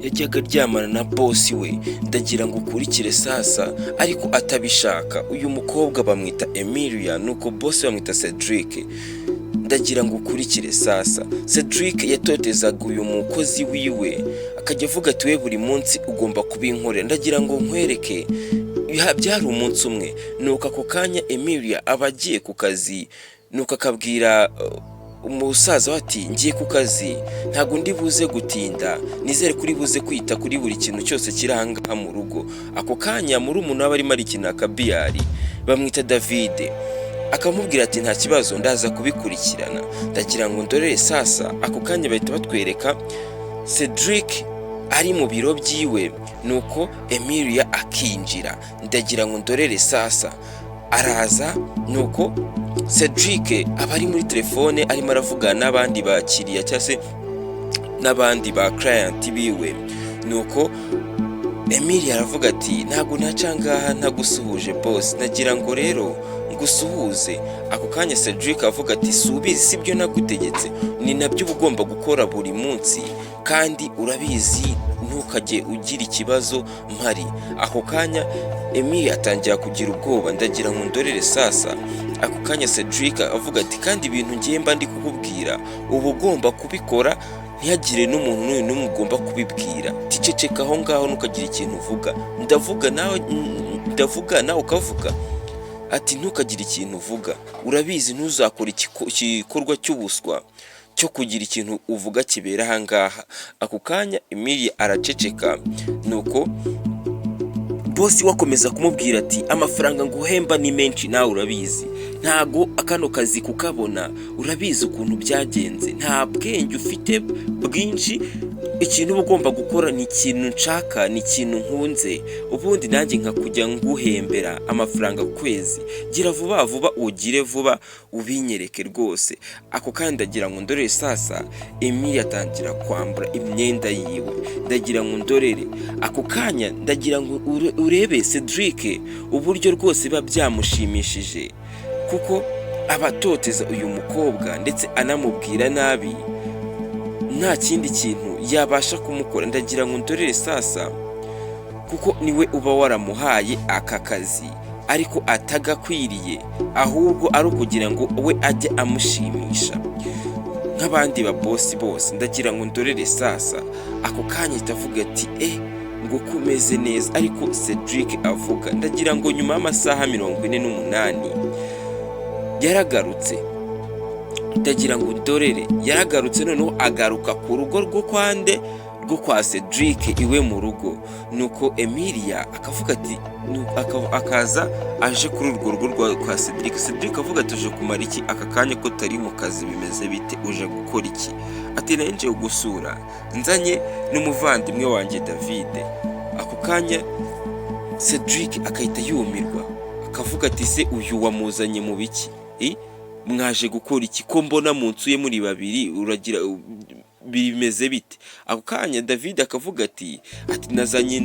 yajyaga aryamana na bosi we, ndagira ngo ukurikire sasa ariko atabishaka. Uyu mukobwa bamwita Emilia, nuko bosi bamwita Cedric. Ndagira ngo ukurikire sasa. Cedric yatotezaga uyu mukozi wiwe, akajya avuga ati we buri munsi ugomba kubinkorera, ndagira ngo nkwereke. Byari umunsi umwe, nuko ako kanya Emilia aba agiye ku kazi, nuko akabwira umusaza ati ngiye ku kazi, ntabwo ndi buze gutinda, nizere kuri buze kwita kuri buri kintu cyose kiranga mu rugo. Ako kanya muri umuntu aba arimo arikina akabiyari, bamwita David, akamubwira ati nta kibazo ndaza kubikurikirana. Ndagira ngo ndorere sasa. Ako kanya bahita batwereka Cedric ari mu biro byiwe, nuko Emilia akinjira. Ndagira ngo ndorere sasa. Araza, nuko Cedric aba ari muri telefone arimo aravugana n'abandi bakiriya cyangwa se n'abandi ba client biwe. Nuko Emilia aravuga ati ntabwo naca ngaha ntagusuhuje boss, nagira ngo rero ngusuhuze. Ako kanya Cedric avuga ati subizi sibyo nagutegetse, ni nabyo ugomba gukora buri munsi kandi urabizi, ntukajye ugira ikibazo mpari. Ako kanya Emilia atangira kugira ubwoba. Ndagira ngo ndorere sasa. Ako kanya Cedric avuga ati kandi ibintu ngiye mba ndi kukubwira uba ugomba kubikora, ntihagire n'umuntu n'umwe ugomba kubibwira. Ticeceka aho ngaho ntukagira ikintu uvuga, ndavuga nawe ukavuga. Ati ntukagire ikintu uvuga, urabizi ntuzakora igikorwa cy'ubuswa cyo kugira ikintu uvuga kibera aha ngaha. Ako kanya Emilia araceceka, nuko bosi wakomeza kumubwira ati amafaranga nguhemba ni menshi, nawe urabizi, ntago akano kazi kukabona, urabizi ukuntu byagenze, nta bwenge ufite bwinshi, ikintu uba ugomba gukora ni ikintu nshaka, ni ikintu nkunze, ubundi nanjye nkakujya nguhembera amafaranga ku kwezi. Gira vuba vuba ugire vuba ubinyereke rwose. Ako kandi ndagira ngo ndorere sasa. Emilia atangira kwambura imyenda yiwe. Ndagira ngo ndorere. Ako kanya ndagira ngo urebe Cedric uburyo rwose biba byamushimishije, kuko abatoteza uyu mukobwa ndetse anamubwira nabi, nta kindi kintu yabasha kumukora. Ndagira ngo ndorere sasa, kuko niwe uba waramuhaye aka kazi ariko atagakwiriye, ahubwo ari ukugira ngo we ajye amushimisha nk'abandi ba bosi bose. Ndagira ngo ndorere sasa. Ako kanya itavuga ati ngo kumeze neza, ariko Cedric avuga. Ndagira ngo nyuma y'amasaha 48 yaragarutse. Ndagira ngo ndorere, yaragarutse noneho agaruka ku rugo rwo kwa Cedric iwe mu rugo. Nuko Emilia akavuga ati akaza aje kuri urwo rugo kwa Cedric. Cedric avuga ati uje kumara iki aka kanya ko tari mu kazi, bimeze bite, uje gukora iki? Ati nanje gusura, nzanye n'umuvandimwe wanjye David. Ako kanya Cedric akahita yumirwa, akavuga ati se uyu wamuzanye mu biki? Mwaje gukora iki ko mbona munsuye muri babiri, uragira bimeze bite? Ako kanya David akavuga ati nazanye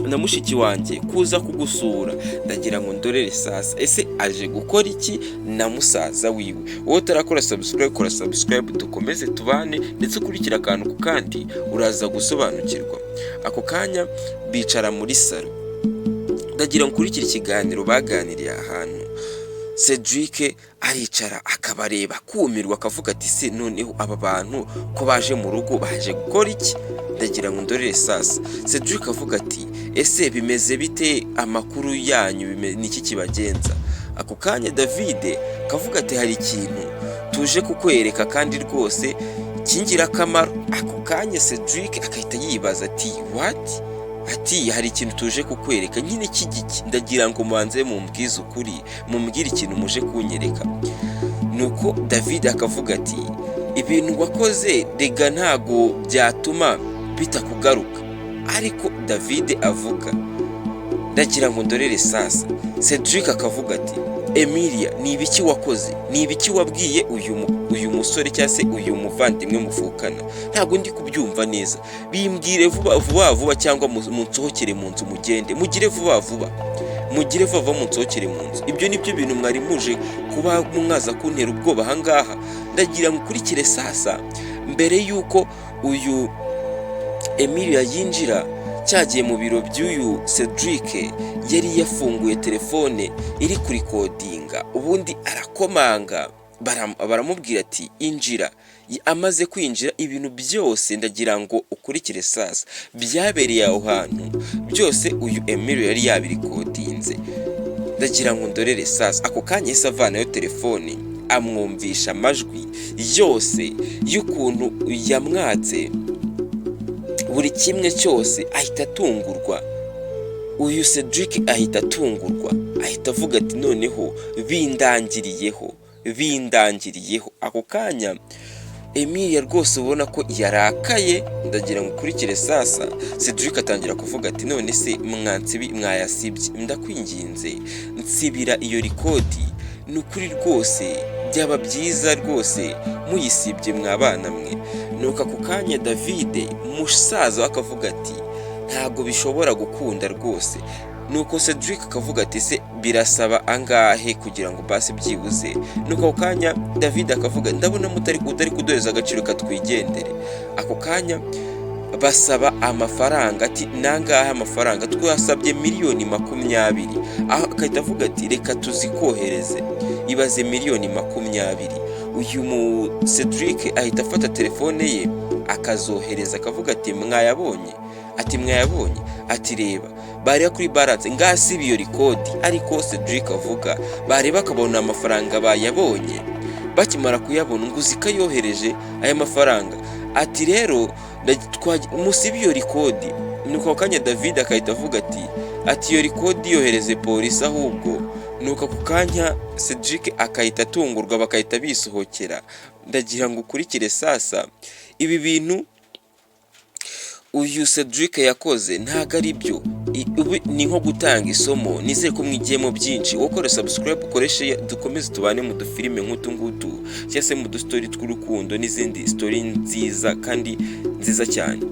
na mushiki wanjye kuza kugusura. Ndagira ngo ndorere sasa, ese aje gukora iki na musaza wiwe? Wowe utarakora subscribe, kora subscribe, dukomeze tubane ndetse ukurikira akantu ku kandi uraza gusobanukirwa. Ako kanya bicara muri salo. Ndagira ngo ukurikire ikiganiro baganiriye ahantu. Cedric aricara akabareba kumirwa, akavuga ati se noneho aba bantu ko baje mu rugo baje gukora iki? Ndagira ngo ndorere sasa. Cedric avuga ati ese bimeze bite, amakuru yanyu niki kibagenza? Ako kanya David kavuga ati hari ikintu tuje kukwereka kandi rwose kingira akamaro. Ako kanya Cedric akahita yibaza ati what? Ati hari ikintu tuje kukwereka nyine kigiki? Ndagira ngo mubanze mumbwize ukuri, mumbwire ikintu muje kunyereka. Nuko David akavuga ati ibintu wakoze rega ntago byatuma bitakugaruka. Ariko David avuga ndagira ngo ndorere sasa. Cedric akavuga ati Emilia ni ibiki wakoze? Ni ibiki wabwiye uyu musore cyangwa se uyu muvandimwe muvukana? Ntago ndi kubyumva neza, bimbwire vuba cyangwa munsohokere mu nzu mugende. Mugire vuba vuba munsohokere mu nzu. Ibyo nibyo bintu mwari muje kuba mwaza kuntera ubwoba aha ngaha. Ndagira ngo ukurikire sasa mbere yuko uyu Emilia yinjira cyagiye mu biro by'uyu Cedric yari yafunguye telefone iri kurikodinga, ubundi arakomanga baramubwira ati injira. Amaze kwinjira ibintu byose ndagira ngo ukurikire sasa byabereye aho hantu byose uyu Emilia yari yabirikodinze, ndagira ngo ndorere sasa. Ako kanya yahise avanayo telefone amwumvisha amajwi yose y'ukuntu yamwatse buri kimwe cyose, ahita atungurwa. Uyu Cedric ahita atungurwa, ahita avuga ati noneho bindangiriyeho. Ako kanya Emilia rwose ubona ko yarakaye, ndagira ngo ukurikire sasa. Cedric atangira kuvuga ati none se mwayasibye, ndakwinginze nsibira iyo rikodi, ni ukuri rwose byaba byiza rwose muyisibye mwabana mwe. Nuko ako kanya David musaza akavuga ati ntago bishobora gukunda rwose. Nuko Cedric akavuga ati se birasaba angahe kugira ngo basi byibuze. Nuko ako kanya David akavuga ndabona utari kuduhereza agaciro katwigendere. Ako kanya basaba amafaranga, ati nangahe amafaranga, twasabye miliyoni 20. Aho akahita avuga ati reka tuzikohereze, ibaze miliyoni 20. Uyu Cedric ahita afata telefone ye akazohereza, akavuga ati mwayabonye, ati reba bareba kuri balance ngasiba iyo rikodi. Ariko Cedric avuga bareba akabona amafaranga bayabonye, bakimara kuyabona ngo uzikayohereje aya mafaranga, ati rero musibe iyo rikodi. Nuko kanya David akahita avuga ati iyo rikodi yohereze polisi ahubwo. Nuko ako kanya Cedric akahita atungurwa, bakahita bisohokera. Ndagira ngo ukurikire sasa ibi bintu uyu Cedric yakoze ntago ari byo, ni nko gutanga isomo. Nizere ko mwigiyemo byinshi. Ukore subscribe, ukoreshe, dukomeze tubane mu dufilime nk'utu ngutu, cyangwa se mu dustori tw'urukundo n'izindi story nziza kandi nziza cyane.